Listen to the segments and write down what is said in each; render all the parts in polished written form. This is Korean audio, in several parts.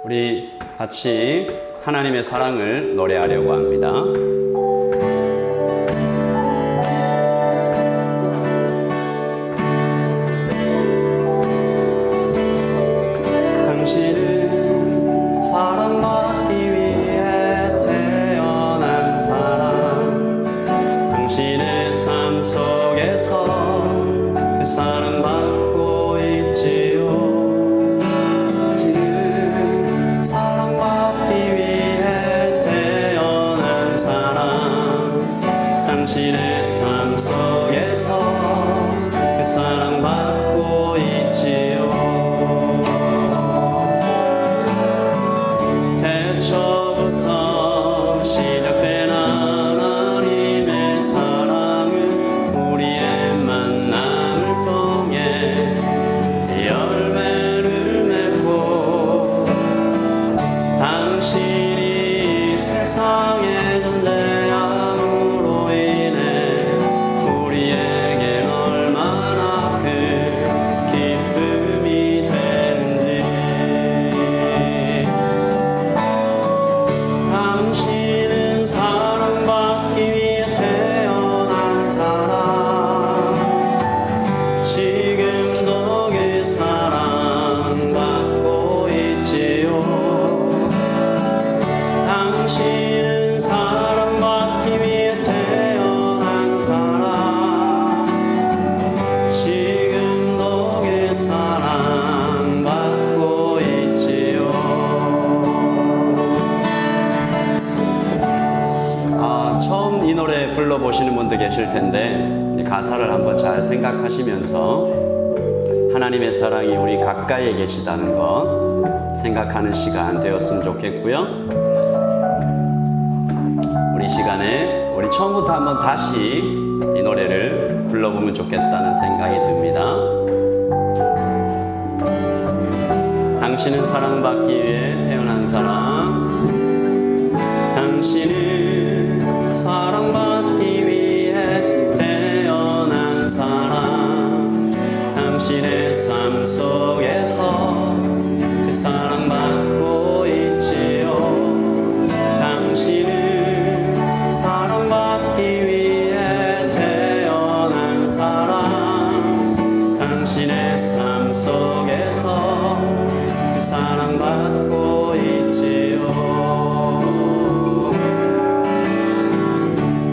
우리 같이 하나님의 사랑을 노래하려고 합니다. 당신은 사랑받기 위해 태어난 사람, 당신의 삶 속에서 그 사랑받고 있지요. 당신은 사랑받기 위해 태어난 사람, 당신의 삶 속에서 그 사랑받고 있지요. 태초부터 시작된 하나님의 사랑은 우리의 만남을 통해 열매를 맺고, 당신이 세상의 존재함으로 인해 우리에겐 얼마나 큰 기쁨이 되는지. 당신은 사랑받기 위해 태어난 사람, 지금도 그 사랑받고 있지요. 당신은 사랑받기 위해 태어난 사람, 지금도 그 사랑받고 있지요. 처음 이 노래 불러보시는 분도 계실 텐데, 이 가사를 한번 잘 생각하시면서 하나님의 사랑이 우리 가까이에 계시다는 것 생각하는 시간 되었으면 좋겠고요. 우리 시간에 우리 처음부터 한번 다시 이 노래를 불러보면 좋겠다는 생각이 듭니다. 당신은 사랑받기 위해 태어난 사람, 당신은 사랑받기 위해 태어난 사람, 당신의 삶 속에서 그 사랑받고 있지요. 당신은 사랑받기 위해 태어난 사람, 당신의 삶 속에서 그 사랑받고 있지요.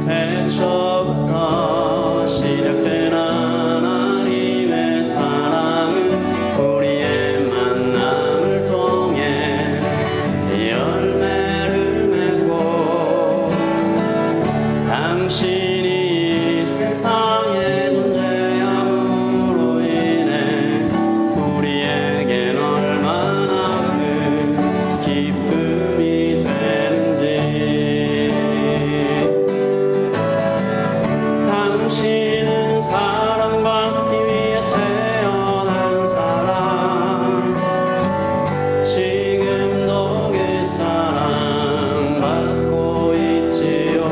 태초부터 시작된 하나님의 사랑은 우리의 만남을 통해 열매를 맺고, 당신이 세상의 존재함으로 인해 우리에겐 얼마나 큰 기쁨이 되는지. 당신은 사랑받기 위해 태어난 사람, 지금도 그 사랑받고 있지요.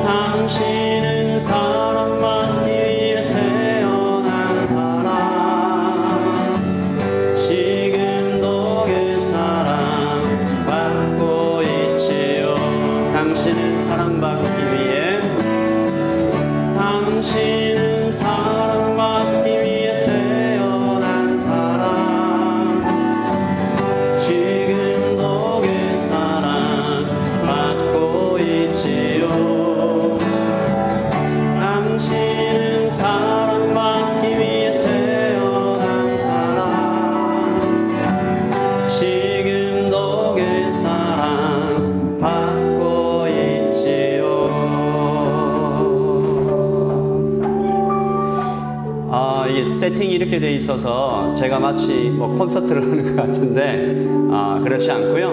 당신은 사랑받기 위해 태어난 사람, 지금도 그 사랑받고 있지요. 당신은 사랑받기 위해, 당신은 사랑받기 위해 태어난 사람, 지금도 그 사랑받고 있지요. 당신은 사랑받기 위해 태어난 사람, 지금도 그 사랑받고 있지요. 이게 세팅이 이렇게 돼 있어서 제가 마치 콘서트를 하는 것 같은데, 그렇지 않고요.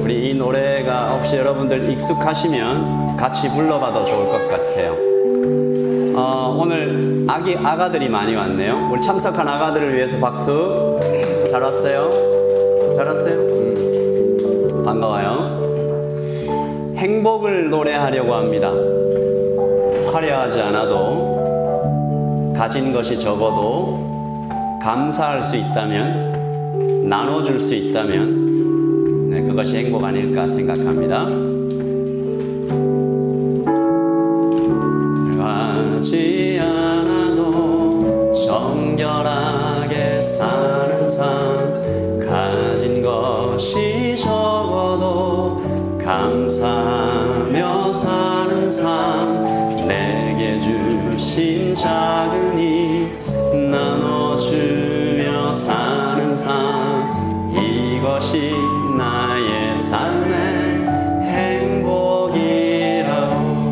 우리 이 노래가 혹시 여러분들 익숙하시면 같이 불러봐도 좋을 것 같아요. 오늘 아가들이 많이 왔네요. 우리 참석한 아가들을 위해서 박수. 잘 왔어요? 잘 왔어요? 반가워요. 행복을 노래하려고 합니다. 화려하지 않아도, 가진 것이 적어도 감사할 수 있다면 나눠줄 수 있다면 그것이 행복 아닐까 생각합니다. 하지 않아도 정결하게 사는 삶, 가진 것이 적어도 감사하며 사는 삶, 내게 주신 작은 힘 나눠주며 사는 삶, 이것이 나의 삶의 행복이라고.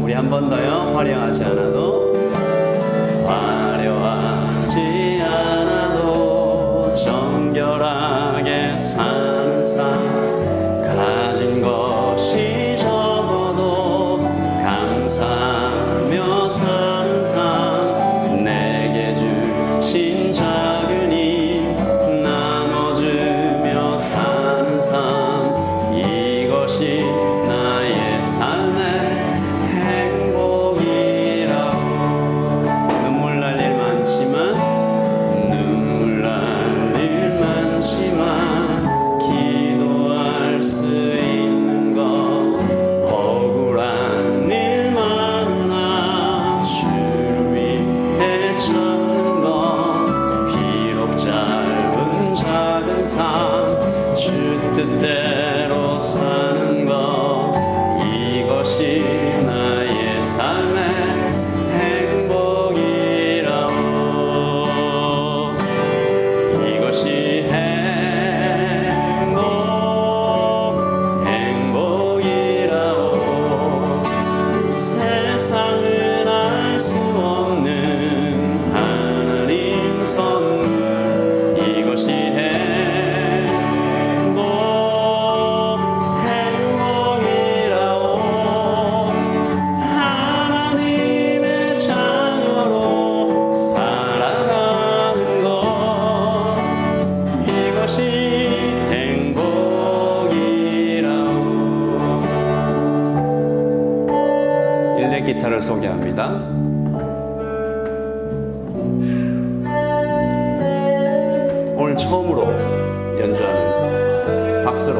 우리 한 번 더요. 화려하지 않아도, 화려하지 않아도 정결하게 사는 삶, 가진 것이 적어도 감사하며 사는 삶, 내게 주신 작은 힘 나눠주며 사는 삶, 이것이 나의 삶의 행복이라고. 눈물 날 일 많지만, 눈물 날 일 많지만 기도할 수 있는 것, 억울한 일 많으나 주를 위해 참는 것, 비록 짧은 작은 삶 주 뜻대로 사는 것, 이것이 나의 삶의 행복이라고. 이것이 행복이라고. 세상은 알 수 없는 하나님 선물, 이것이 행복이라고. 하나님의 자녀로 살아가는 것, 이것이 행복이라고. 일렉 기타를 소개합니다. 오늘 처음으로 연주하는 박수로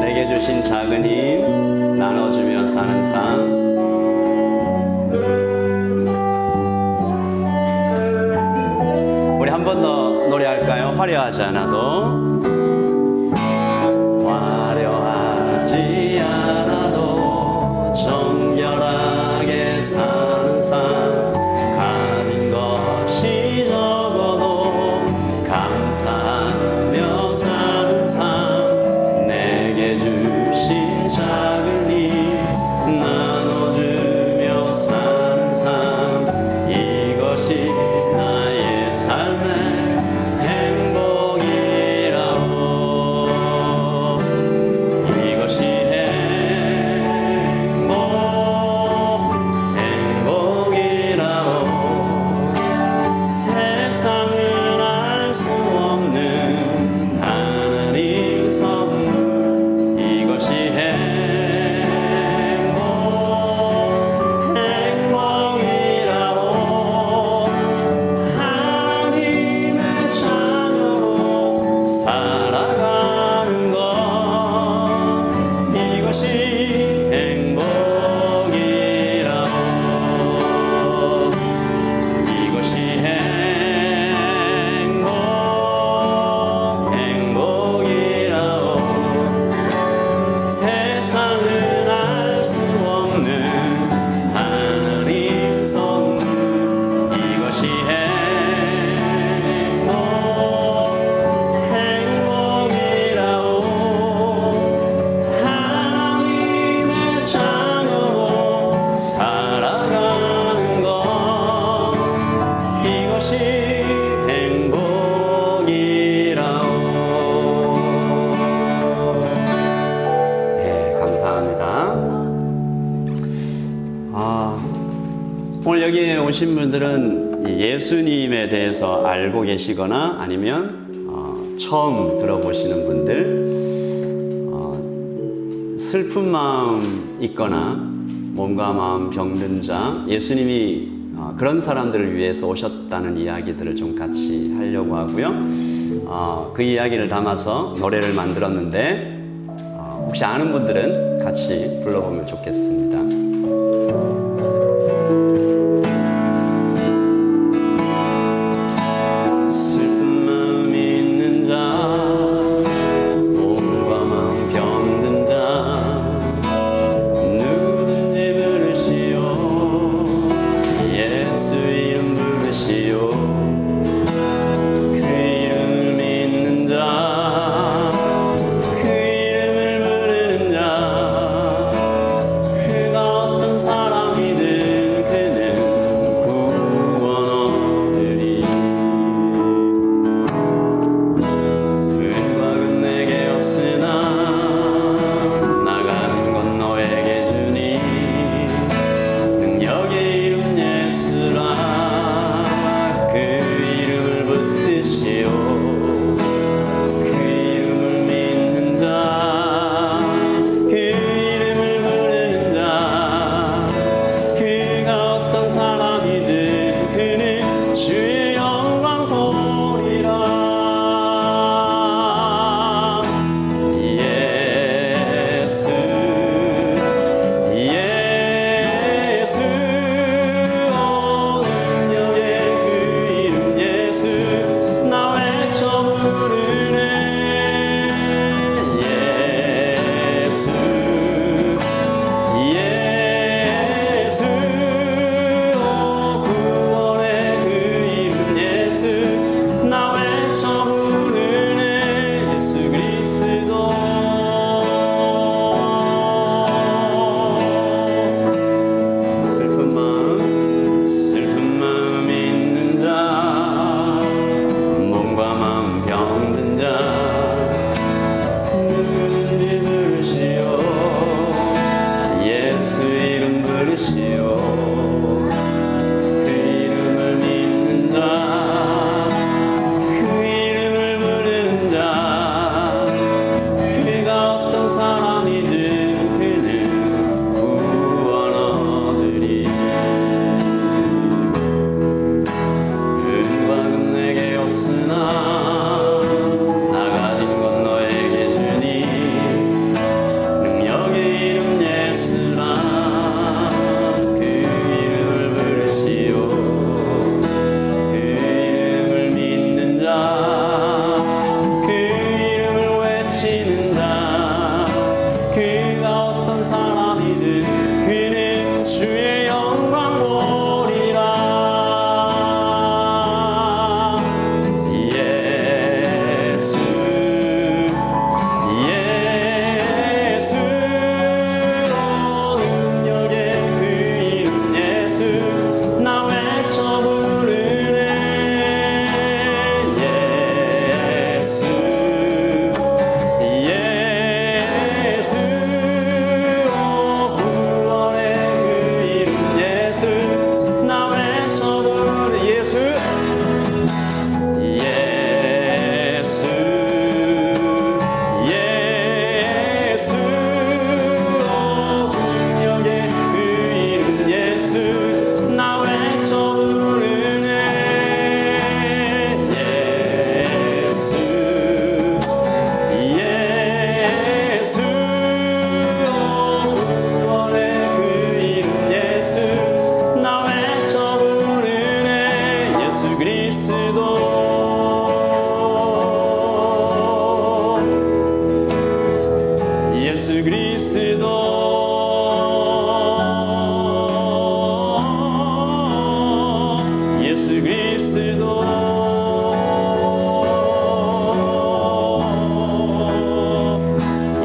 내게 주신 작은 힘 나눠주며 사는 삶. 우리 한 번 더 노래할까요? 화려하지 않아도, 화려하지 않아도 정결하게 사는 삶, 가진 것이 적어도 감사하며 사는 삶, 내게 주신 작은 힘 나눠주며 사는 삶, 이것이 나의 삶의 행복이라고. 이것이 행복이라고. 세상은 알 수 없는 하나님 선물, 이것이 행복이라고. 하나님의 자녀로 살아가는 것, 이것이 행복이라고. 이것이 행복이라고. 세상은 알 수 없는 하나님 선물, 이것이 행복이라고. 하나님의 자녀로 살아가는 것, 이것이 행복이라고. 네, 감사합니다. 오늘 여기에 오신 분들은 예수님에 대해서 알고 계시거나 아니면 처음 들어보시는 분들, 슬픈 마음 있거나 몸과 마음 병든 자, 예수님이 그런 사람들을 위해서 오셨다는 이야기들을 좀 같이 하려고 하고요. 그 이야기를 담아서 노래를 만들었는데 혹시 아는 분들은 같이 불러보면 좋겠습니다.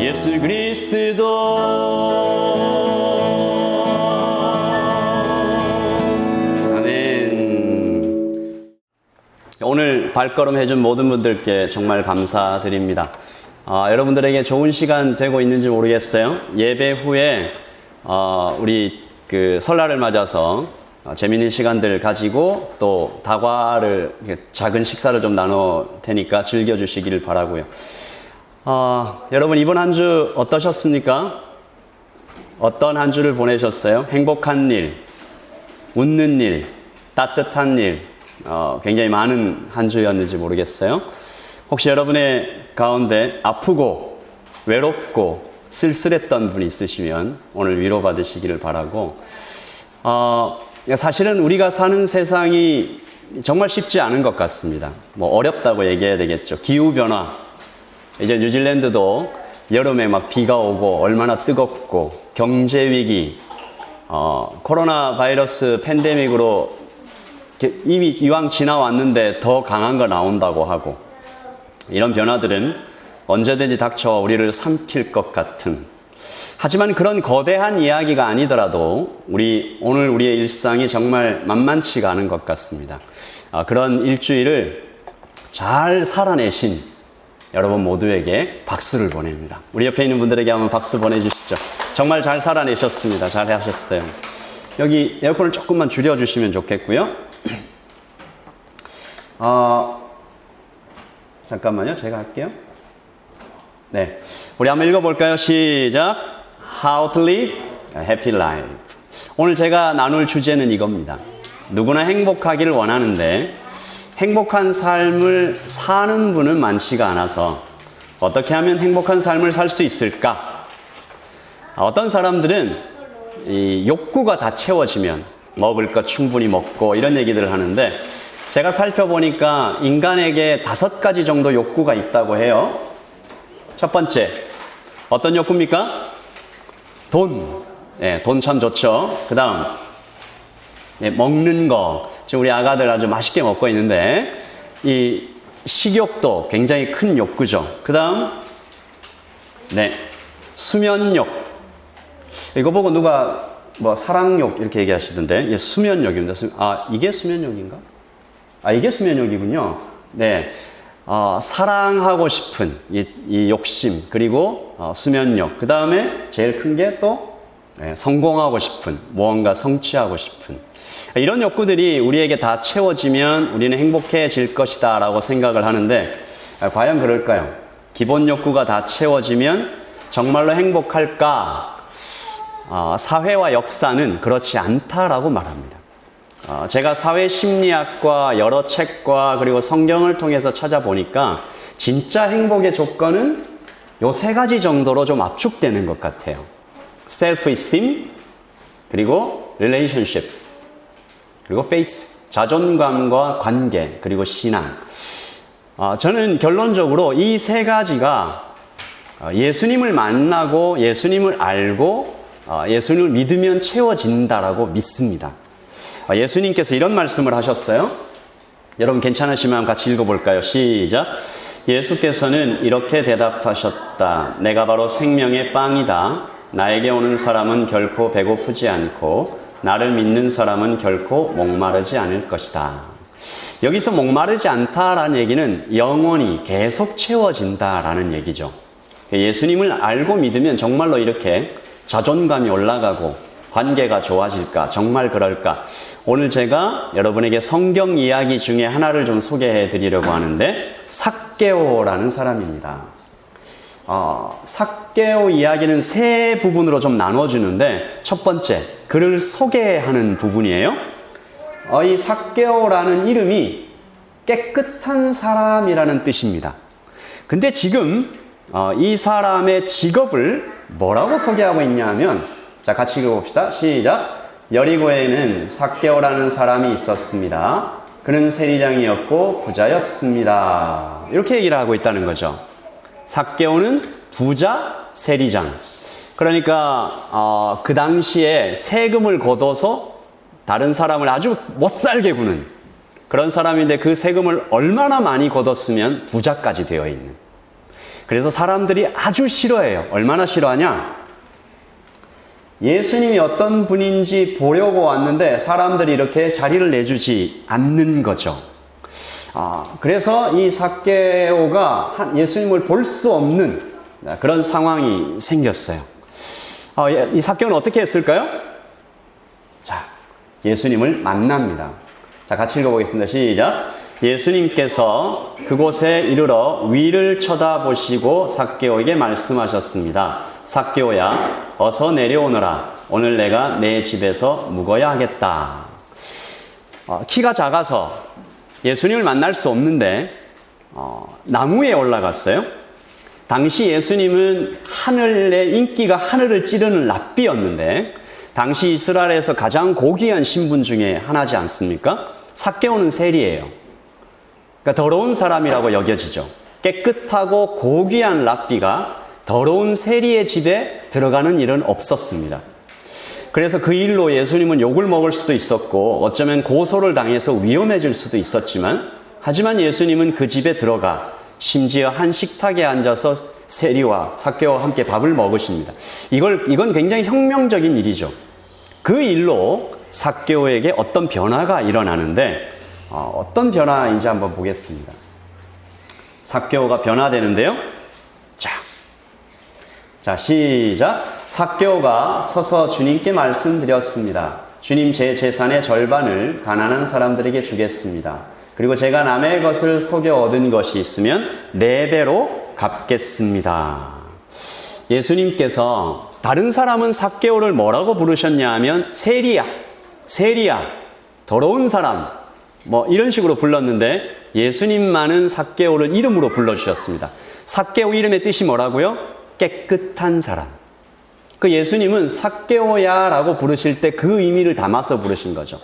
예수 그리스도 아멘. 오늘 발걸음 해준 모든 분들께 정말 감사드립니다. 여러분들에게 좋은 시간 되고 있는지 모르겠어요. 예배 후에 우리 설날을 맞아서 재미있는 시간들 가지고 또 다과를 작은 식사를 좀 나눠 테니까 즐겨주시길 바라고요. 여러분 이번 한 주 어떠셨습니까? 어떤 한 주를 보내셨어요? 행복한 일, 웃는 일, 따뜻한 일, 굉장히 많은 한 주였는지 모르겠어요. 혹시 여러분의 가운데 아프고 외롭고 쓸쓸했던 분이 있으시면 오늘 위로받으시기를 바라고, 사실은 우리가 사는 세상이 정말 쉽지 않은 것 같습니다. 뭐 어렵다고 얘기해야 되겠죠. 기후변화, 이제 뉴질랜드도 여름에 막 비가 오고 얼마나 뜨겁고, 경제위기, 코로나 바이러스 팬데믹으로 이미 이왕 지나왔는데 더 강한 거 나온다고 하고, 이런 변화들은 언제든지 닥쳐 우리를 삼킬 것 같은, 하지만 그런 거대한 이야기가 아니더라도 오늘 우리의 일상이 정말 만만치가 않은 것 같습니다. 그런 일주일을 잘 살아내신 여러분 모두에게 박수를 보냅니다. 우리 옆에 있는 분들에게 한번 박수 보내주시죠. 정말 잘 살아내셨습니다. 잘 하셨어요. 여기 에어컨을 조금만 줄여주시면 좋겠고요. 잠깐만요. 제가 할게요. 네, 우리 한번 읽어볼까요? 시작. How to live a happy life. 오늘 제가 나눌 주제는 이겁니다. 누구나 행복하기를 원하는데 행복한 삶을 사는 분은 많지가 않아서 어떻게 하면 행복한 삶을 살 수 있을까? 어떤 사람들은 이 욕구가 다 채워지면 먹을 것 충분히 먹고 이런 얘기들을 하는데, 제가 살펴보니까 인간에게 5가지 정도 욕구가 있다고 해요. 첫 번째, 어떤 욕구입니까? 돈. 네, 돈 참 좋죠. 그 다음, 네, 먹는 거. 지금 우리 아가들 아주 맛있게 먹고 있는데, 이 식욕도 굉장히 큰 욕구죠. 그 다음, 네, 수면욕. 이거 보고 누가 뭐 사랑욕 이렇게 얘기하시던데, 예, 수면욕입니다. 이게 수면욕인가? 이게 수면욕이군요. 네. 사랑하고 싶은 이 욕심, 그리고 수면욕. 그 다음에 제일 큰 게 또 성공하고 싶은, 무언가 성취하고 싶은, 이런 욕구들이 우리에게 다 채워지면 우리는 행복해질 것이다 라고 생각을 하는데, 과연 그럴까요? 기본 욕구가 다 채워지면 정말로 행복할까? 사회와 역사는 그렇지 않다라고 말합니다. 제가 사회심리학과 여러 책과 그리고 성경을 통해서 찾아보니까 진짜 행복의 조건은 요 3가지 정도로 좀 압축되는 것 같아요. self-esteem, 그리고 relationship, 그리고 faith, 자존감과 관계, 그리고 신앙. 저는 결론적으로 이 3가지가 예수님을 만나고 예수님을 알고 예수님을 믿으면 채워진다라고 믿습니다. 예수님께서 이런 말씀을 하셨어요. 여러분 괜찮으시면 같이 읽어볼까요? 시작. 예수께서는 이렇게 대답하셨다. 내가 바로 생명의 빵이다. 나에게 오는 사람은 결코 배고프지 않고 나를 믿는 사람은 결코 목마르지 않을 것이다. 여기서 목마르지 않다라는 얘기는 영원히 계속 채워진다라는 얘기죠. 예수님을 알고 믿으면 정말로 이렇게 자존감이 올라가고 관계가 좋아질까? 정말 그럴까? 오늘 제가 여러분에게 성경 이야기 중에 하나를 좀 소개해 드리려고 하는데, 삭개오라는 사람입니다. 삭개오 이야기는 3 부분으로 좀 나눠주는데, 첫 번째, 그를 소개하는 부분이에요. 이 삭개오라는 이름이 깨끗한 사람이라는 뜻입니다. 근데 지금 이 사람의 직업을 뭐라고 소개하고 있냐면, 자, 같이 읽어봅시다. 시작. 여리고에는 삭개오라는 사람이 있었습니다. 그는 세리장이었고 부자였습니다. 이렇게 얘기를 하고 있다는 거죠. 삭개오는 부자, 세리장. 그러니까 그 당시에 세금을 걷어서 다른 사람을 아주 못살게 구는 그런 사람인데, 그 세금을 얼마나 많이 걷었으면 부자까지 되어 있는. 그래서 사람들이 아주 싫어해요. 얼마나 싫어하냐? 예수님이 어떤 분인지 보려고 왔는데 사람들이 이렇게 자리를 내주지 않는 거죠. 그래서 이 삭개오가 예수님을 볼 수 없는 그런 상황이 생겼어요. 이 삭개오는 어떻게 했을까요? 자, 예수님을 만납니다. 자, 같이 읽어보겠습니다. 시작. 예수님께서 그곳에 이르러 위를 쳐다보시고 삭개오에게 말씀하셨습니다. 삭개오야, 어서 내려오너라. 오늘 내가 내 집에서 묵어야 하겠다. 키가 작아서 예수님을 만날 수 없는데 나무에 올라갔어요. 당시 예수님은 하늘의 인기가 하늘을 찌르는 랍비였는데 당시 이스라엘에서 가장 고귀한 신분 중에 하나지 않습니까? 삭개오는 세리예요. 그러니까 더러운 사람이라고 여겨지죠. 깨끗하고 고귀한 랍비가 더러운 세리의 집에 들어가는 일은 없었습니다. 그래서 그 일로 예수님은 욕을 먹을 수도 있었고 어쩌면 고소를 당해서 위험해질 수도 있었지만 하지만 예수님은 그 집에 들어가 심지어 한 식탁에 앉아서 세리와 삭개오와 함께 밥을 먹으십니다. 이건 굉장히 혁명적인 일이죠. 그 일로 삭개오에게 어떤 변화가 일어나는데 어떤 변화인지 한번 보겠습니다. 삭개오가 변화되는데요. 자, 시작. 삭개오가 서서 주님께 말씀드렸습니다. 주님, 제 재산의 절반을 가난한 사람들에게 주겠습니다. 그리고 제가 남의 것을 속여 얻은 것이 있으면 4배로 갚겠습니다. 예수님께서 다른 사람은 삭개오를 뭐라고 부르셨냐 하면 세리야, 더러운 사람 이런 식으로 불렀는데 예수님만은 삭개오를 이름으로 불러주셨습니다. 삭개오 이름의 뜻이 뭐라고요? 깨끗한 사람. 그 예수님은 삭개오야라고 부르실 때 그 의미를 담아서 부르신 거죠.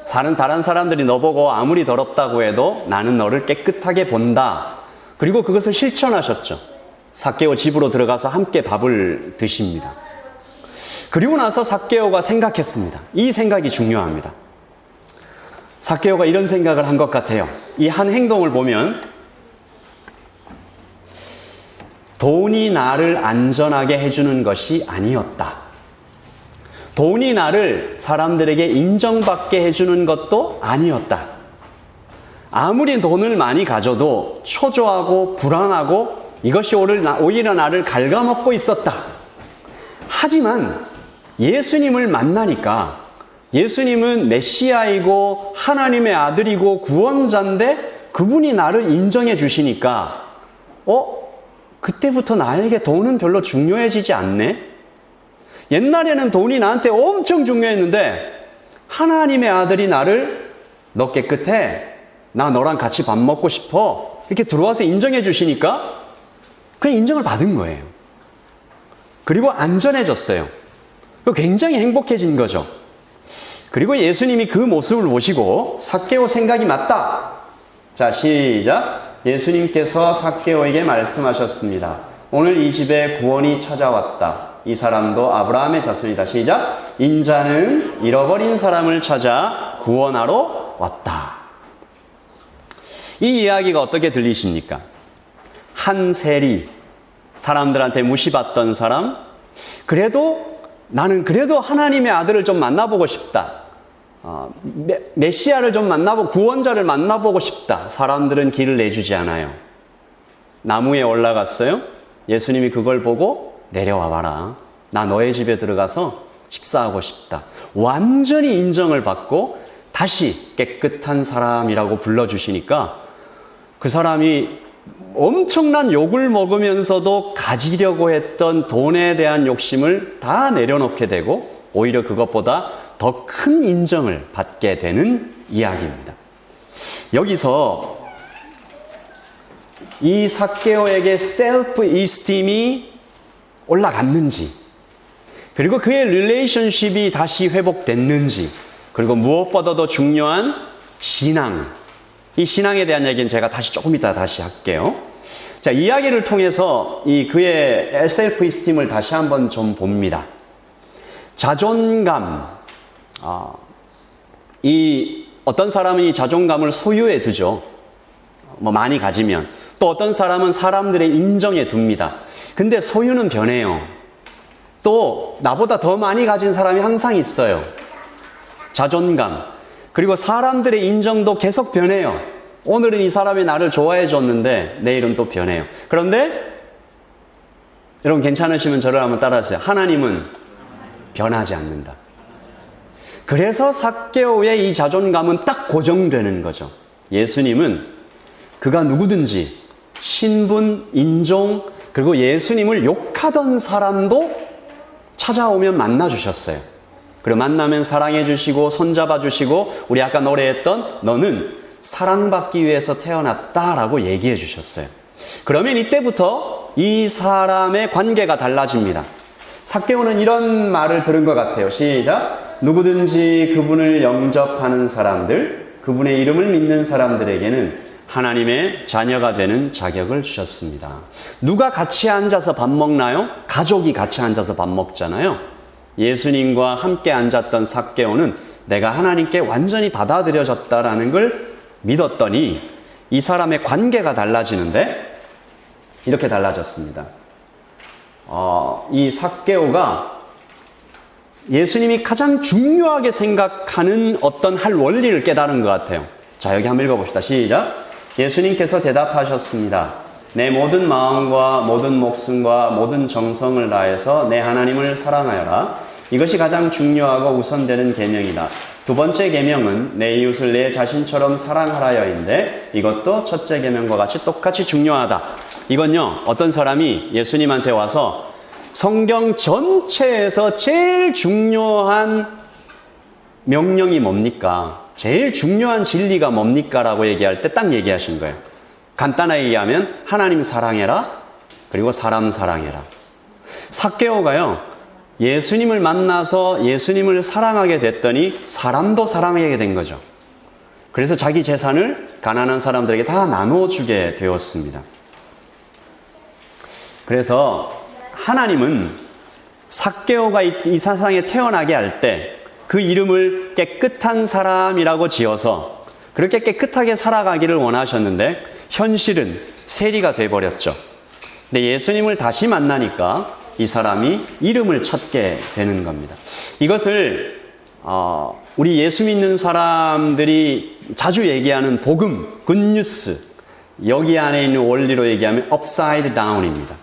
다른 사람들이 너보고 아무리 더럽다고 해도 나는 너를 깨끗하게 본다. 그리고 그것을 실천하셨죠. 삭개오 집으로 들어가서 함께 밥을 드십니다. 그리고 나서 삭개오가 생각했습니다. 이 생각이 중요합니다. 삭개오가 이런 생각을 한 것 같아요. 이 한 행동을 보면 돈이 나를 안전하게 해주는 것이 아니었다. 돈이 나를 사람들에게 인정받게 해주는 것도 아니었다. 아무리 돈을 많이 가져도 초조하고 불안하고 이것이 오히려 나를 갉아먹고 있었다. 하지만 예수님을 만나니까 예수님은 메시아이고 하나님의 아들이고 구원자인데 그분이 나를 인정해 주시니까 그때부터 나에게 돈은 별로 중요해지지 않네? 옛날에는 돈이 나한테 엄청 중요했는데 하나님의 아들이 나를 너 깨끗해? 나 너랑 같이 밥 먹고 싶어? 이렇게 들어와서 인정해 주시니까 그냥 인정을 받은 거예요. 그리고 안전해졌어요. 굉장히 행복해진 거죠. 그리고 예수님이 그 모습을 보시고 삭개오 생각이 맞다. 자, 시작. 예수님께서 삭개오에게 말씀하셨습니다. 오늘 이 집에 구원이 찾아왔다. 이 사람도 아브라함의 자손이다. 시작. 인자는 잃어버린 사람을 찾아 구원하러 왔다. 이 이야기가 어떻게 들리십니까? 한 세리, 사람들한테 무시받던 사람, 나는 그래도 하나님의 아들을 좀 만나보고 싶다. 메시아를 좀 만나보고 구원자를 만나보고 싶다. 사람들은 길을 내주지 않아요. 나무에 올라갔어요. 예수님이 그걸 보고 내려와 봐라. 나 너의 집에 들어가서 식사하고 싶다. 완전히 인정을 받고 다시 깨끗한 사람이라고 불러주시니까 그 사람이 엄청난 욕을 먹으면서도 가지려고 했던 돈에 대한 욕심을 다 내려놓게 되고 오히려 그것보다 더 큰 인정을 받게 되는 이야기입니다. 여기서 이 삭개오에게 셀프 이스팀이 올라갔는지, 그리고 그의 릴레이션십이 다시 회복됐는지, 그리고 무엇보다도 중요한 신앙, 이 신앙에 대한 얘기는 제가 조금 이따 다시 할게요. 자, 이야기를 통해서 그의 셀프 이스팀을 다시 한번 좀 봅니다. 자존감, 어떤 사람은 이 자존감을 소유해 두죠. 많이 가지면. 또 어떤 사람은 사람들의 인정에 둡니다. 근데 소유는 변해요. 또 나보다 더 많이 가진 사람이 항상 있어요. 자존감. 그리고 사람들의 인정도 계속 변해요. 오늘은 이 사람이 나를 좋아해 줬는데 내일은 또 변해요. 그런데 여러분 괜찮으시면 저를 한번 따라하세요. 하나님은 변하지 않는다. 그래서 삭개오의 이 자존감은 딱 고정되는 거죠. 예수님은 그가 누구든지 신분, 인종, 그리고 예수님을 욕하던 사람도 찾아오면 만나주셨어요. 그리고 만나면 사랑해 주시고 손잡아 주시고 우리 아까 노래했던 너는 사랑받기 위해서 태어났다라고 얘기해 주셨어요. 그러면 이때부터 이 사람의 관계가 달라집니다. 삭개오는 이런 말을 들은 것 같아요. 시작. 누구든지 그분을 영접하는 사람들, 그분의 이름을 믿는 사람들에게는 하나님의 자녀가 되는 자격을 주셨습니다. 누가 같이 앉아서 밥 먹나요? 가족이 같이 앉아서 밥 먹잖아요. 예수님과 함께 앉았던 삭개오는 내가 하나님께 완전히 받아들여졌다라는 걸 믿었더니 이 사람의 관계가 달라지는데 이렇게 달라졌습니다. 이 삭개오가 예수님이 가장 중요하게 생각하는 어떤 할 원리를 깨달은 것 같아요. 자, 여기 한번 읽어봅시다. 시작. 예수님께서 대답하셨습니다. 내 모든 마음과 모든 목숨과 모든 정성을 다해서 내 하나님을 사랑하여라. 이것이 가장 중요하고 우선되는 계명이다. 두 번째 계명은 내 이웃을 내 자신처럼 사랑하라여인데 이것도 첫째 계명과 같이 똑같이 중요하다. 이건요, 어떤 사람이 예수님한테 와서 성경 전체에서 제일 중요한 명령이 뭡니까? 제일 중요한 진리가 뭡니까? 라고 얘기할 때 딱 얘기하신 거예요. 간단하게 얘기하면 하나님 사랑해라, 그리고 사람 사랑해라. 삭개오가요, 예수님을 만나서 예수님을 사랑하게 됐더니 사람도 사랑하게 된 거죠. 그래서 자기 재산을 가난한 사람들에게 다 나눠주게 되었습니다. 그래서 하나님은 삭개오가 이 세상에 태어나게 할 때 그 이름을 깨끗한 사람이라고 지어서 그렇게 깨끗하게 살아가기를 원하셨는데 현실은 세리가 돼버렸죠. 근데 예수님을 다시 만나니까 이 사람이 이름을 찾게 되는 겁니다. 이것을 우리 예수 믿는 사람들이 자주 얘기하는 복음, 굿뉴스, 여기 안에 있는 원리로 얘기하면 upside down입니다.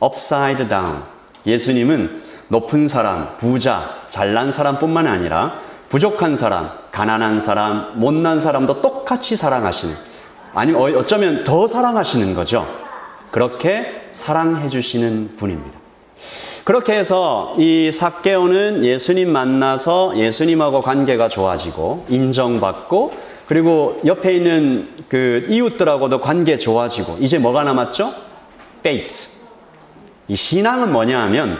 upside down. 예수님은 높은 사람, 부자, 잘난 사람뿐만 아니라 부족한 사람, 가난한 사람, 못난 사람도 똑같이 사랑하시는, 아니면 어쩌면 더 사랑하시는 거죠. 그렇게 사랑해 주시는 분입니다. 그렇게 해서 이 삭개오는 예수님 만나서 예수님하고 관계가 좋아지고 인정받고 그리고 옆에 있는 그 이웃들하고도 관계 좋아지고 이제 뭐가 남았죠? 베이스. 이 신앙은 뭐냐 하면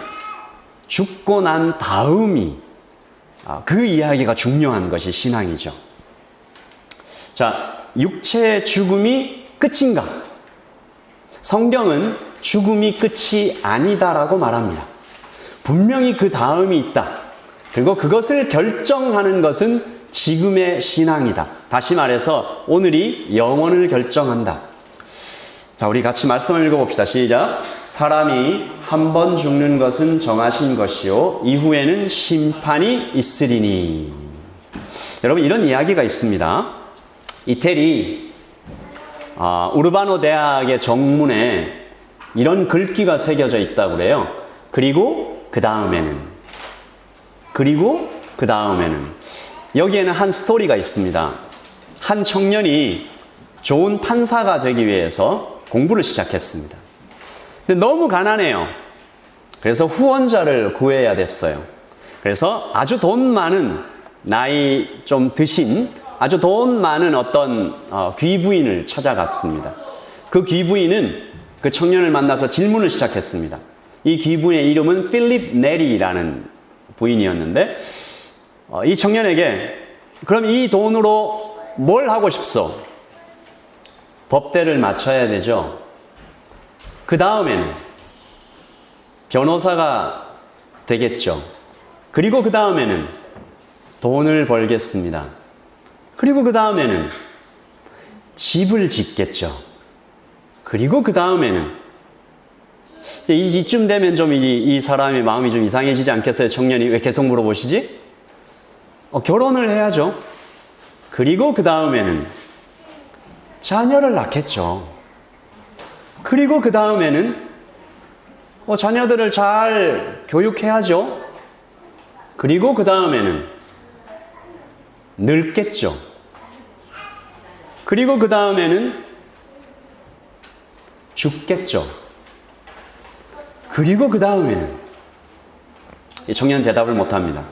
죽고 난 다음이 그 이야기가 중요한 것이 신앙이죠. 자, 육체의 죽음이 끝인가? 성경은 죽음이 끝이 아니다라고 말합니다. 분명히 그 다음이 있다. 그리고 그것을 결정하는 것은 지금의 신앙이다. 다시 말해서 오늘이 영원을 결정한다. 자, 우리 같이 말씀을 읽어봅시다. 시작. 사람이 한 번 죽는 것은 정하신 것이요 이후에는 심판이 있으리니. 여러분, 이런 이야기가 있습니다. 이태리 우르바노 대학의 정문에 이런 글귀가 새겨져 있다고 그래요. 그리고 그 다음에는 여기에는 한 스토리가 있습니다. 한 청년이 좋은 판사가 되기 위해서 공부를 시작했습니다. 근데 너무 가난해요. 그래서 후원자를 구해야 됐어요. 그래서 아주 돈 많은, 나이 좀 드신 아주 돈 많은 어떤 귀부인을 찾아갔습니다. 그 귀부인은 그 청년을 만나서 질문을 시작했습니다. 이 귀부인의 이름은 필립 네리라는 부인이었는데 이 청년에게 그럼 이 돈으로 뭘 하고 싶소? 법대를 맞춰야 되죠. 그 다음에는 변호사가 되겠죠. 그리고 그 다음에는 돈을 벌겠습니다. 그리고 그 다음에는 집을 짓겠죠. 그리고 그 다음에는 이쯤 되면 좀 이 사람의 마음이 좀 이상해지지 않겠어요? 청년이 왜 계속 물어보시지? 결혼을 해야죠. 그리고 그 다음에는 자녀를 낳겠죠. 그리고 그 다음에는 자녀들을 잘 교육해야죠. 그리고 그 다음에는 늙겠죠. 그리고 그 다음에는 죽겠죠. 그리고 그 다음에는 이 청년 대답을 못합니다.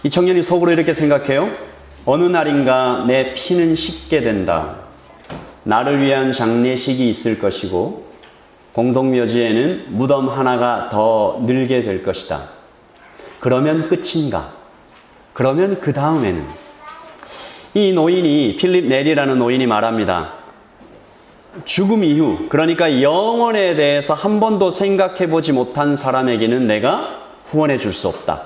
이 청년이 속으로 이렇게 생각해요. 어느 날인가 내 피는 식게 된다. 나를 위한 장례식이 있을 것이고 공동묘지에는 무덤 하나가 더 늘게 될 것이다. 그러면 끝인가? 그러면 그 다음에는 이 노인이 필립 넬이라는 노인이 말합니다. 죽음 이후, 그러니까 영원에 대해서 한 번도 생각해 보지 못한 사람에게는 내가 후원해 줄 수 없다.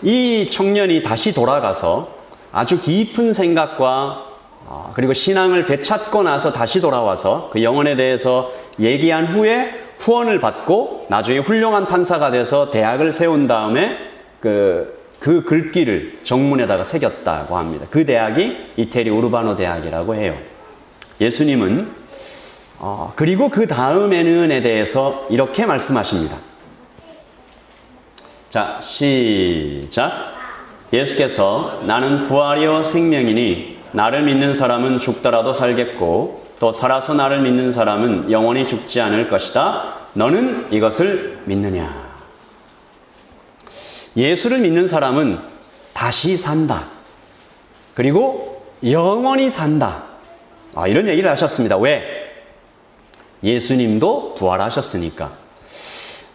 이 청년이 다시 돌아가서 아주 깊은 생각과 그리고 신앙을 되찾고 나서 다시 돌아와서 그 영혼에 대해서 얘기한 후에 후원을 받고 나중에 훌륭한 판사가 돼서 대학을 세운 다음에 그 글귀를 정문에다가 새겼다고 합니다. 그 대학이 이태리 우르바노 대학이라고 해요. 예수님은 그리고 그 다음에는에 대해서 이렇게 말씀하십니다. 자, 시작. 예수께서 나는 부활이요 생명이니 나를 믿는 사람은 죽더라도 살겠고 또 살아서 나를 믿는 사람은 영원히 죽지 않을 것이다. 너는 이것을 믿느냐? 예수를 믿는 사람은 다시 산다. 그리고 영원히 산다. 이런 얘기를 하셨습니다. 왜? 예수님도 부활하셨으니까.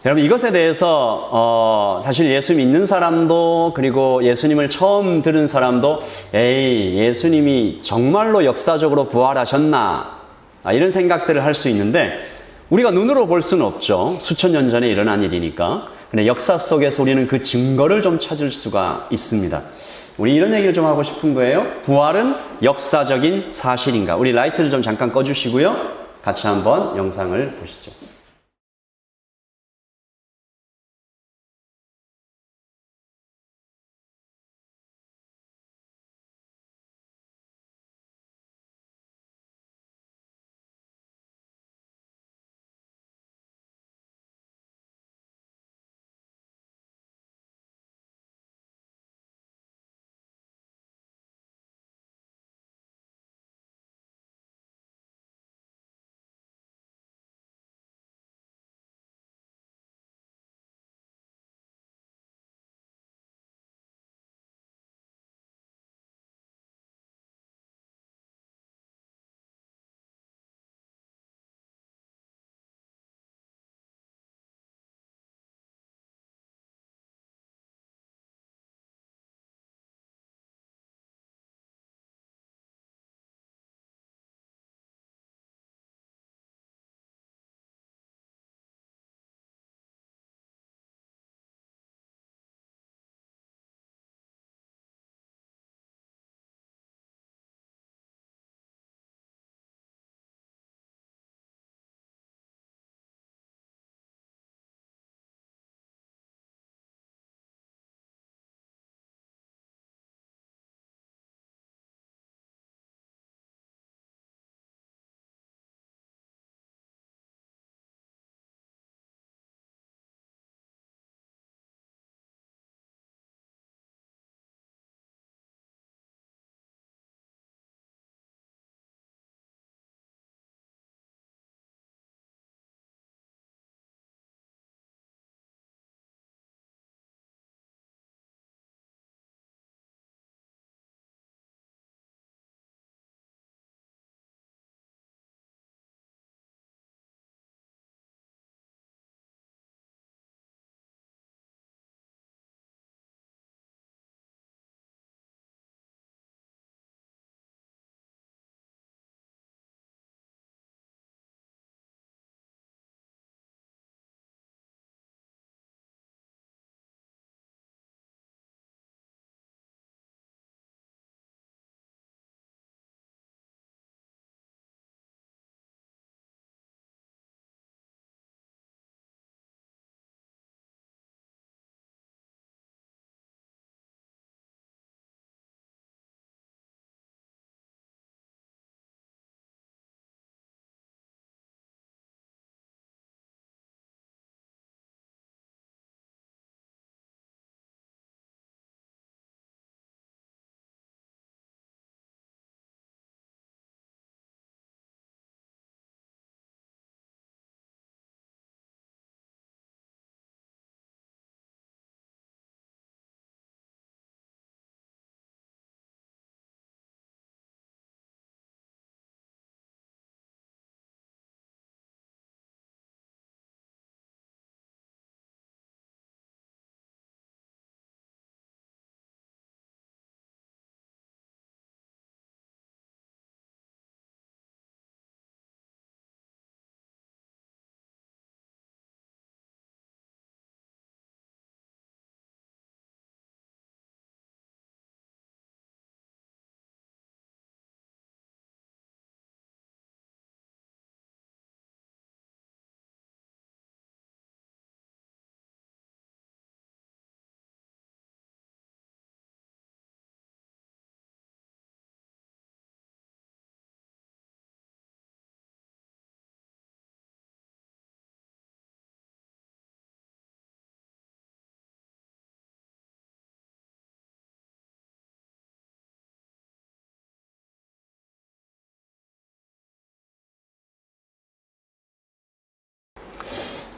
여러분, 이것에 대해서 사실 예수 믿는 사람도 그리고 예수님을 처음 들은 사람도 예수님이 정말로 역사적으로 부활하셨나 이런 생각들을 할 수 있는데 우리가 눈으로 볼 수는 없죠. 수천 년 전에 일어난 일이니까. 근데 역사 속에서 우리는 그 증거를 좀 찾을 수가 있습니다. 우리 이런 얘기를 좀 하고 싶은 거예요. 부활은 역사적인 사실인가? 우리 라이트를 좀 잠깐 꺼주시고요. 같이 한번 영상을 보시죠.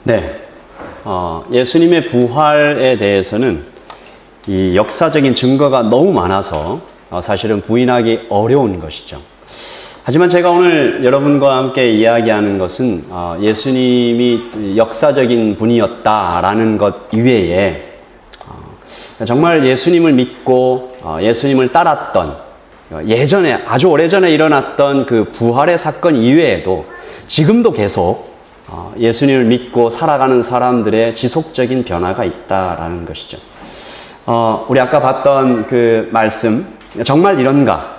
네, 예수님의 부활에 대해서는 이 역사적인 증거가 너무 많아서 사실은 부인하기 어려운 것이죠. 하지만 제가 오늘 여러분과 함께 이야기하는 것은 예수님이 역사적인 분이었다라는 것 이외에 정말 예수님을 믿고 예수님을 따랐던 예전에 아주 오래전에 일어났던 그 부활의 사건 이외에도 지금도 계속 예수님을 믿고 살아가는 사람들의 지속적인 변화가 있다라는 것이죠. 우리 아까 봤던 그 말씀 정말 이런가?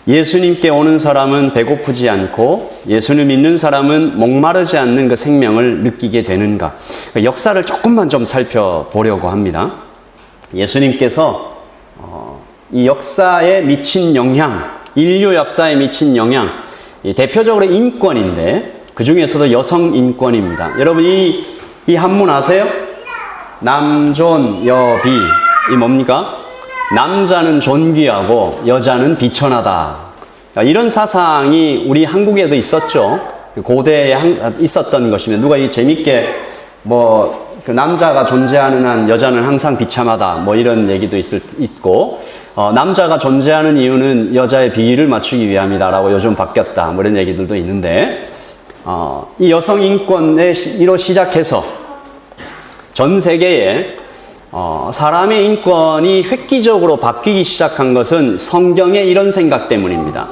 예수님께 오는 사람은 배고프지 않고 예수를 믿는 사람은 목마르지 않는 그 생명을 느끼게 되는가? 역사를 조금만 좀 살펴보려고 합니다. 예수님께서 이 역사에 미친 영향, 인류 역사에 미친 영향, 대표적으로 인권인데 그 중에서도 여성 인권입니다. 여러분 이 한문 아세요? 남존 여비 이 뭡니까? 남자는 존귀하고 여자는 비천하다. 이런 사상이 우리 한국에도 있었죠. 고대에 있었던 것입니다. 누가 이 재밌게 그 남자가 존재하는 한 여자는 항상 비참하다. 이런 얘기도 있고, 남자가 존재하는 이유는 여자의 비위를 맞추기 위함이다라고 요즘 바뀌었다. 이런 얘기들도 있는데, 이 여성 인권으로 시작해서 전 세계에 사람의 인권이 획기적으로 바뀌기 시작한 것은 성경의 이런 생각 때문입니다.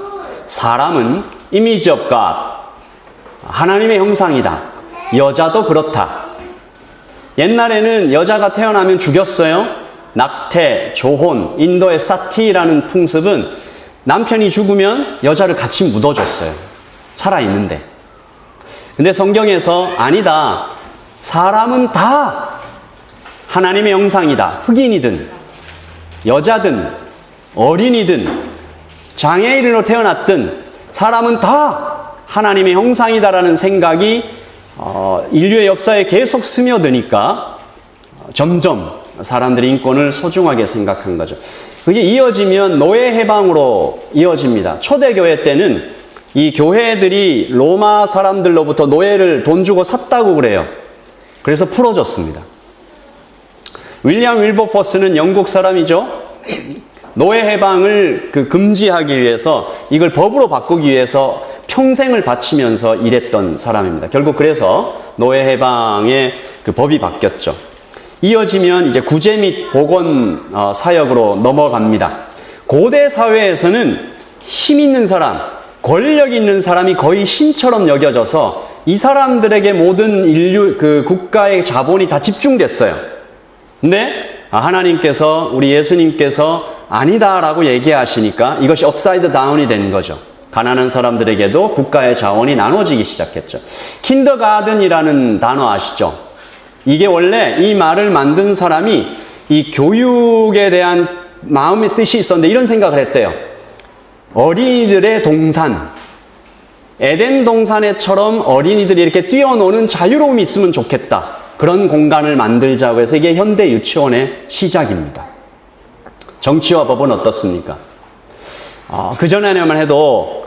사람은 이미지 오브 갓, 하나님의 형상이다. 여자도 그렇다. 옛날에는 여자가 태어나면 죽였어요. 낙태, 조혼, 인도의 사티라는 풍습은 남편이 죽으면 여자를 같이 묻어줬어요. 살아있는데. 근데 성경에서 아니다. 사람은 다 하나님의 형상이다. 흑인이든 여자든 어린이든 장애인으로 태어났든 사람은 다 하나님의 형상이다라는 생각이 인류의 역사에 계속 스며드니까 점점 사람들이 인권을 소중하게 생각한 거죠. 그게 이어지면 노예 해방으로 이어집니다. 초대교회 때는 이 교회들이 로마 사람들로부터 노예를 돈 주고 샀다고 그래요. 그래서 풀어줬습니다. 윌리엄 윌버포스는 영국 사람이죠. 노예 해방을 금지하기 위해서 이걸 법으로 바꾸기 위해서 평생을 바치면서 일했던 사람입니다. 결국 그래서 노예 해방의 그 법이 바뀌었죠. 이어지면 이제 구제 및 보건 사역으로 넘어갑니다. 고대 사회에서는 힘 있는 사람, 권력 있는 사람이 거의 신처럼 여겨져서 이 사람들에게 모든 인류 국가의 자본이 다 집중됐어요. 근데 하나님께서 우리 예수님께서 아니다라고 얘기하시니까 이것이 업사이드 다운이 된 거죠. 가난한 사람들에게도 국가의 자원이 나눠지기 시작했죠. 킨더가든이라는 단어 아시죠? 이게 원래 이 말을 만든 사람이 이 교육에 대한 마음의 뜻이 있었는데 이런 생각을 했대요. 어린이들의 동산, 에덴 동산에처럼 어린이들이 이렇게 뛰어노는 자유로움이 있으면 좋겠다. 그런 공간을 만들자고 해서 이게 현대 유치원의 시작입니다. 정치와 법은 어떻습니까? 그전에만 해도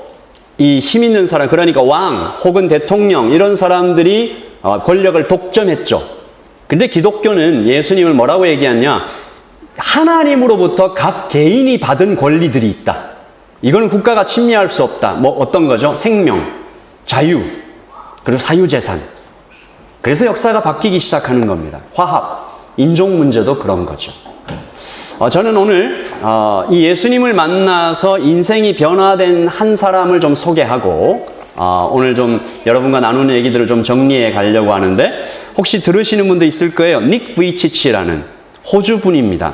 이 힘 있는 사람, 그러니까 왕 혹은 대통령 이런 사람들이 권력을 독점했죠. 근데 기독교는 예수님을 뭐라고 얘기하냐? 하나님으로부터 각 개인이 받은 권리들이 있다. 이거는 국가가 침해할 수 없다. 어떤 거죠? 생명, 자유, 그리고 사유재산. 그래서 역사가 바뀌기 시작하는 겁니다. 화합, 인종 문제도 그런 거죠. 저는 오늘 이 예수님을 만나서 인생이 변화된 한 사람을 좀 소개하고 오늘 좀 여러분과 나누는 얘기들을 좀 정리해 가려고 하는데 혹시 들으시는 분도 있을 거예요. 닉 부이치치라는 호주 분입니다.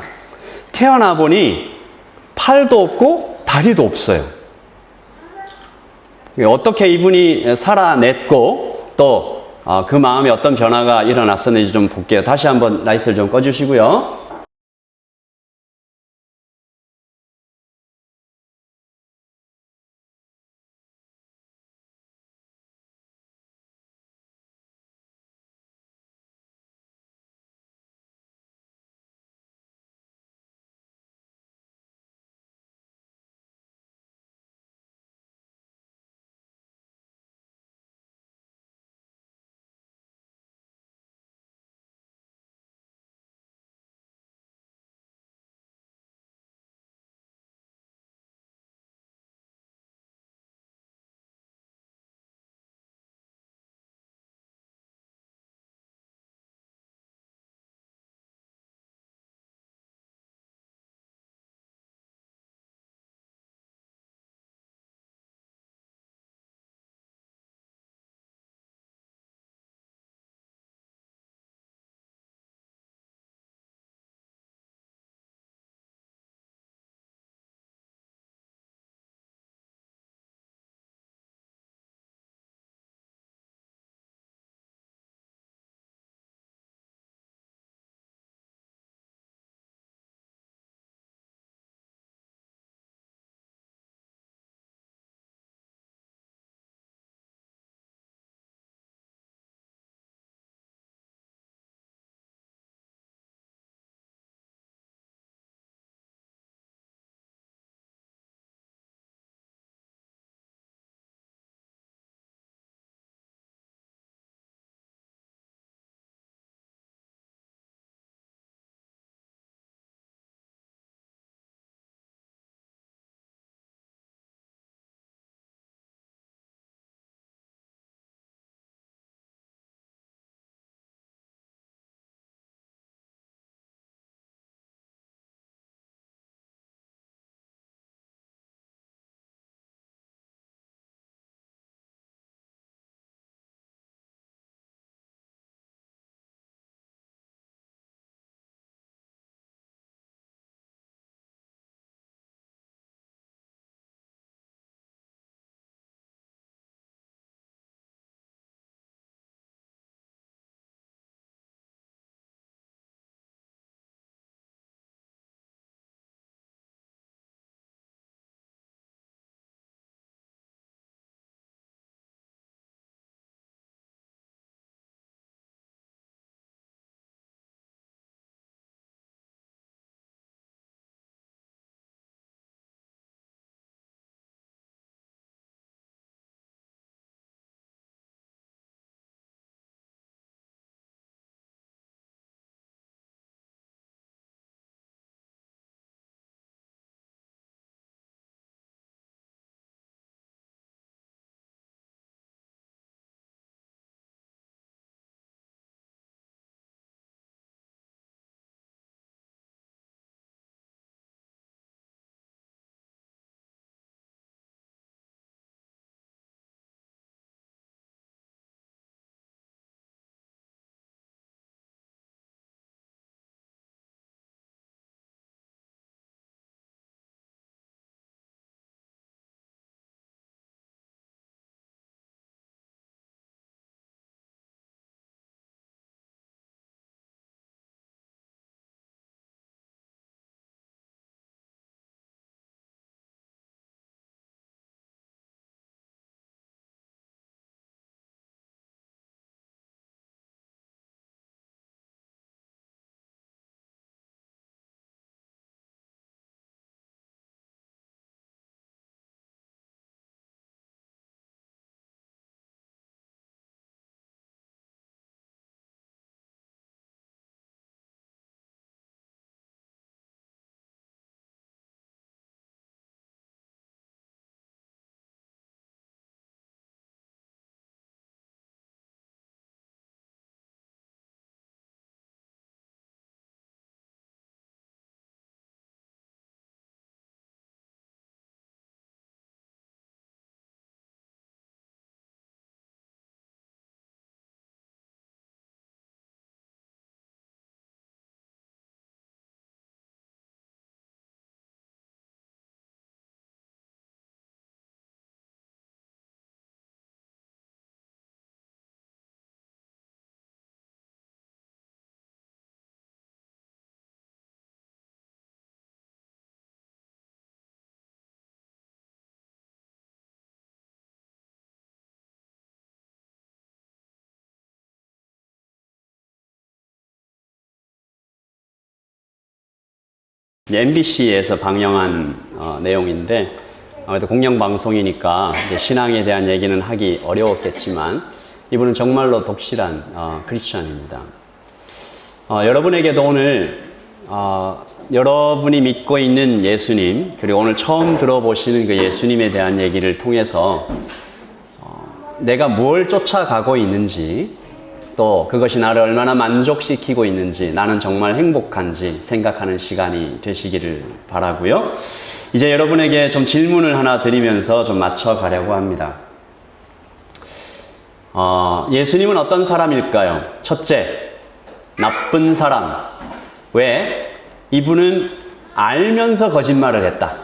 태어나 보니 팔도 없고 다리도 없어요. 어떻게 이분이 살아냈고 또 그 마음에 어떤 변화가 일어났었는지 좀 볼게요. 다시 한번 라이트를 좀 꺼주시고요. MBC에서 방영한 내용인데 아무래도 공영방송이니까 신앙에 대한 얘기는 하기 어려웠겠지만 이분은 정말로 독실한 크리스찬입니다. 여러분에게도 오늘 여러분이 믿고 있는 예수님, 그리고 오늘 처음 들어보시는 그 예수님에 대한 얘기를 통해서 내가 뭘 쫓아가고 있는지, 또 그것이 나를 얼마나 만족시키고 있는지, 나는 정말 행복한지 생각하는 시간이 되시기를 바라고요. 이제 여러분에게 좀 질문을 하나 드리면서 좀 맞춰가려고 합니다. 예수님은 어떤 사람일까요? 첫째, 나쁜 사람. 왜? 이분은 알면서 거짓말을 했다.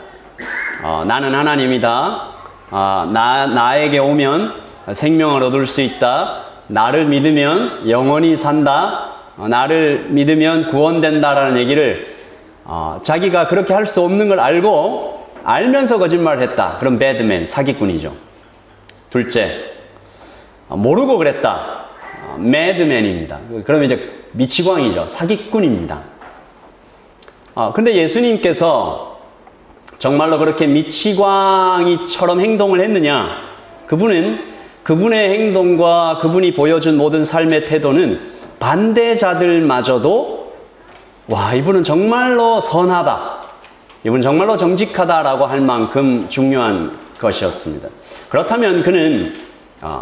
나는 하나님이다. 나에게 오면 생명을 얻을 수 있다. 나를 믿으면 영원히 산다. 나를 믿으면 구원된다라는 얘기를 자기가 그렇게 할 수 없는 걸 알면서 거짓말을 했다. 그럼 배드맨, 사기꾼이죠. 둘째, 모르고 그랬다. 매드맨입니다. 그러면 이제 미치광이죠. 사기꾼입니다. 근데 예수님께서 정말로 그렇게 미치광이처럼 행동을 했느냐? 그분의 행동과 그분이 보여준 모든 삶의 태도는 반대자들마저도 와, 이분은 정말로 선하다. 이분은 정말로 정직하다라고 할 만큼 중요한 것이었습니다. 그렇다면 그는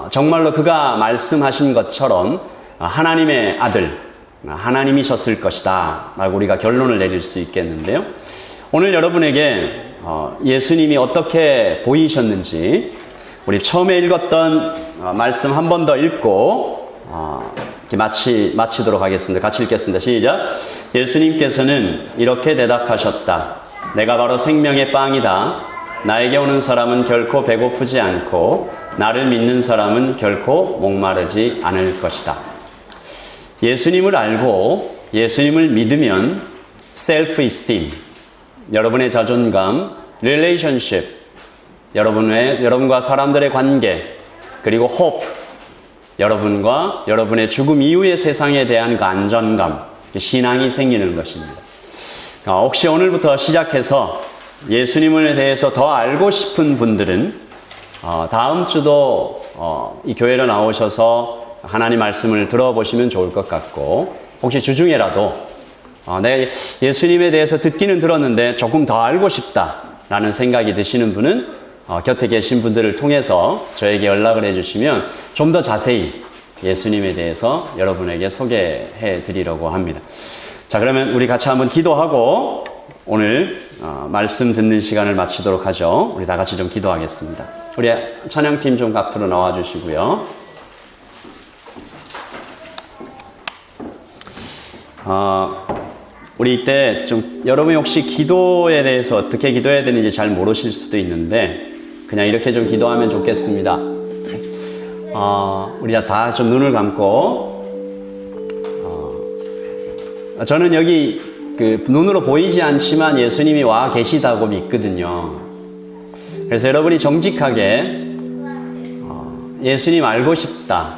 정말로 그가 말씀하신 것처럼 하나님의 아들, 하나님이셨을 것이다 라고 우리가 결론을 내릴 수 있겠는데요. 오늘 여러분에게 예수님이 어떻게 보이셨는지 우리 처음에 읽었던 말씀 한 번 더 읽고 마치도록 하겠습니다. 같이 읽겠습니다. 시작. 예수님께서는 이렇게 대답하셨다. 내가 바로 생명의 빵이다. 나에게 오는 사람은 결코 배고프지 않고 나를 믿는 사람은 결코 목마르지 않을 것이다. 예수님을 알고 예수님을 믿으면 self-esteem, 여러분의 자존감, relationship, 여러분과 사람들의 관계, 그리고 hope, 여러분과 여러분의 죽음 이후의 세상에 대한 그 안전감, 신앙이 생기는 것입니다. 혹시 오늘부터 시작해서 예수님에 대해서 더 알고 싶은 분들은 다음 주도 이 교회로 나오셔서 하나님 말씀을 들어보시면 좋을 것 같고, 혹시 주중에라도 내가 예수님에 대해서 듣기는 들었는데 조금 더 알고 싶다라는 생각이 드시는 분은 곁에 계신 분들을 통해서 저에게 연락을 해주시면 좀 더 자세히 예수님에 대해서 여러분에게 소개해 드리려고 합니다. 자, 그러면 우리 같이 한번 기도하고 오늘 말씀 듣는 시간을 마치도록 하죠. 우리 다 같이 좀 기도하겠습니다. 우리 찬양팀 좀 앞으로 나와 주시고요. 우리 이때 좀 여러분이 혹시 기도에 대해서 어떻게 기도해야 되는지 잘 모르실 수도 있는데 그냥 이렇게 좀 기도하면 좋겠습니다. 우리 다 좀 눈을 감고 저는 여기 그 눈으로 보이지 않지만 예수님이 와 계시다고 믿거든요. 그래서 여러분이 정직하게 예수님 알고 싶다.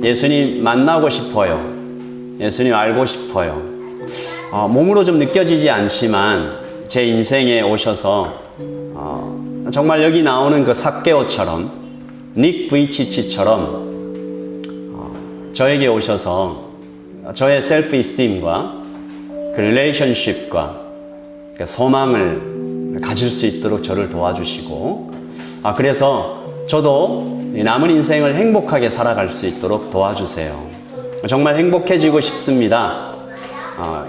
예수님 만나고 싶어요. 예수님 알고 싶어요. 몸으로 좀 느껴지지 않지만 제 인생에 오셔서 정말 여기 나오는 그 삭개오처럼, 닉 부이치치처럼 저에게 오셔서 저의 셀프 이스팀과 그 릴레이션십과 그 소망을 가질 수 있도록 저를 도와주시고, 그래서 저도 남은 인생을 행복하게 살아갈 수 있도록 도와주세요. 정말 행복해지고 싶습니다.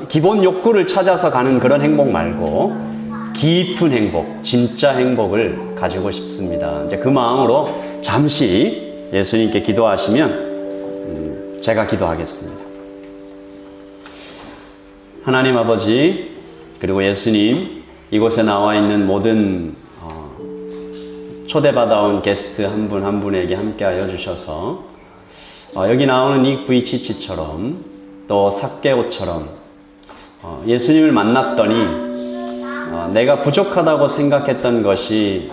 기본 욕구를 찾아서 가는 그런 행복 말고 깊은 행복, 진짜 행복을 가지고 싶습니다. 이제 그 마음으로 잠시 예수님께 기도하시면 제가 기도하겠습니다. 하나님 아버지, 그리고 예수님, 이곳에 나와 있는 모든 초대받아온 게스트 한 분 한 분에게 함께하여 주셔서 여기 나오는 이 부이치치처럼 또 삭개오처럼 예수님을 만났더니 내가 부족하다고 생각했던 것이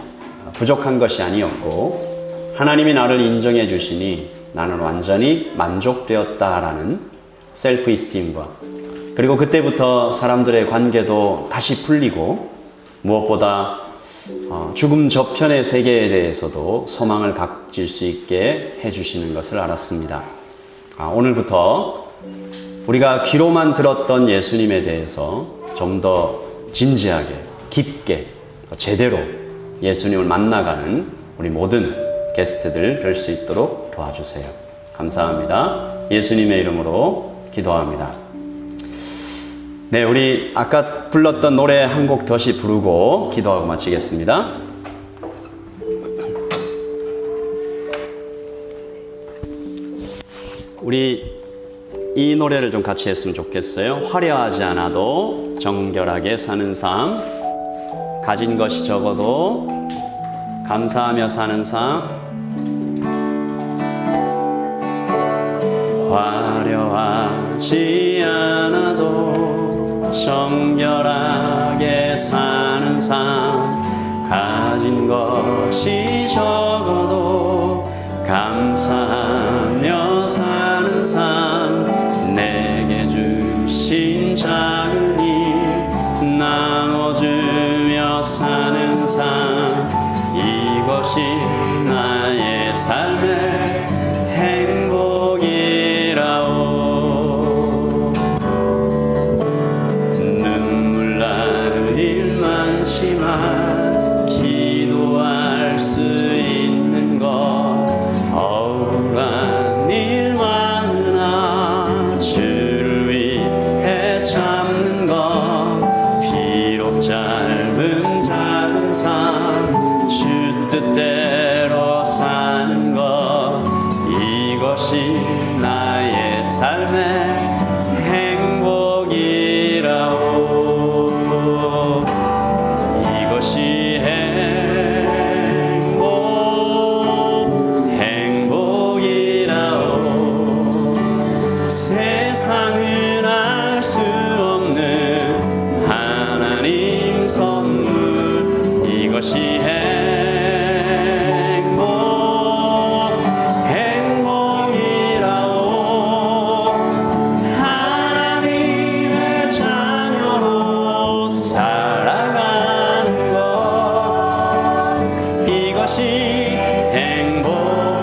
부족한 것이 아니었고 하나님이 나를 인정해 주시니 나는 완전히 만족되었다라는 셀프 이스팀과 그리고 그때부터 사람들의 관계도 다시 풀리고 무엇보다 죽음 저편의 세계에 대해서도 소망을 가질 수 있게 해주시는 것을 알았습니다. 오늘부터 우리가 귀로만 들었던 예수님에 대해서 좀 더 진지하게, 깊게, 제대로 예수님을 만나가는 우리 모든 게스트들 될 수 있도록 도와주세요. 감사합니다. 예수님의 이름으로 기도합니다. 네, 우리 아까 불렀던 노래 한 곡 다시 부르고 기도하고 마치겠습니다. 우리 이 노래를 좀 같이 했으면 좋겠어요. 화려하지 않아도 정결하게 사는 삶, 가진 것이 적어도 감사하며 사는 삶, 화려하지 않아도 정결하게 사는 삶, 가진 것이 적어도 감사하며 사는 삶, 내게 주신 작은 일 나눠주며 사는 삶, 이것이 나의 삶의 행복이라오. 눈물 날 일 많지만 기도할 수 있는 것, 억울한 일 많으나 주를 위해 참는 것, 비록 짧은 작은 삶 주 뜻대로 사는 것, 이것이 나의 삶의 행복이라오. 이것이 행복이라오. 세상은 알 수 없는 하나님 선물, 이것이 행복이라오. 하나님의 자녀로 살아가는 것, 이것이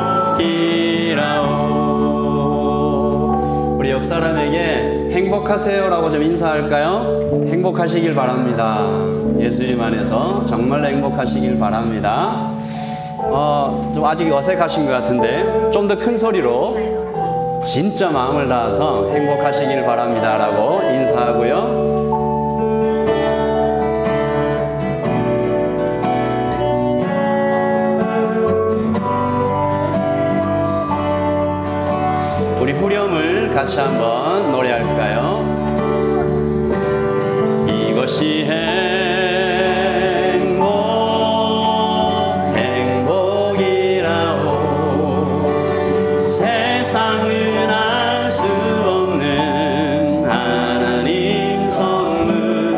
행복이라오. 우리 옆 사람에게 행복하세요라고 좀 인사할까요? 행복하시길 바랍니다. 예수님 안에서 정말 행복하시길 바랍니다. 좀 아직 어색하신 것 같은데 좀 더 큰 소리로 진짜 마음을 다해서 행복하시길 바랍니다라고 인사하고요. 우리 후렴을 같이 한번 노래할까요? 이것이 행복이라오. 세상은 알 수 없는 하나님 선물,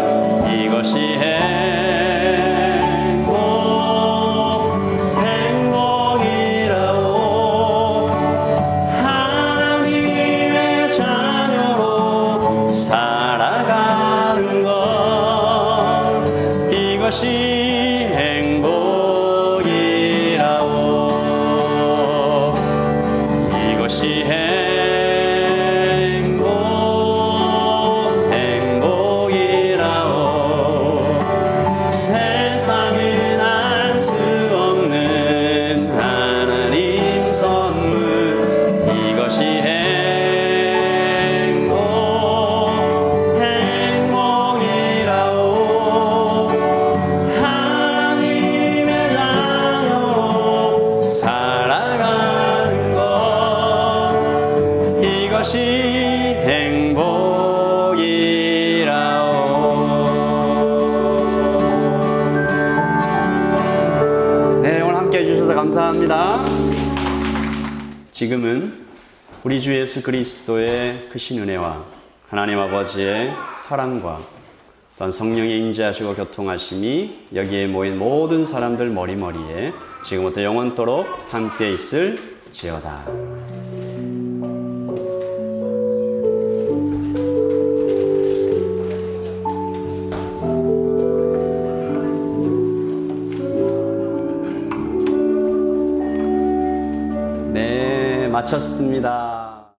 이것이 행복이라오. 하나님의 자녀로 살아가는 것, 이것이 행복이라오. 이것이 행복이라오. 세상은 알 수 없는 하나님 선물, 이것이 행복이라오. 하나님의 자녀로 살아가는 것, 이것이 행복이라오. 네, 오늘 함께 해주셔서 감사합니다. 지금은 우리 주 예수 그리스도의 크신 은혜와 하나님 아버지의 사랑과 또한 성령의 인자하시고 교통하심이 여기에 모인 모든 사람들 머리머리에 지금부터 영원토록 함께 있을지어다. 네, 마쳤습니다.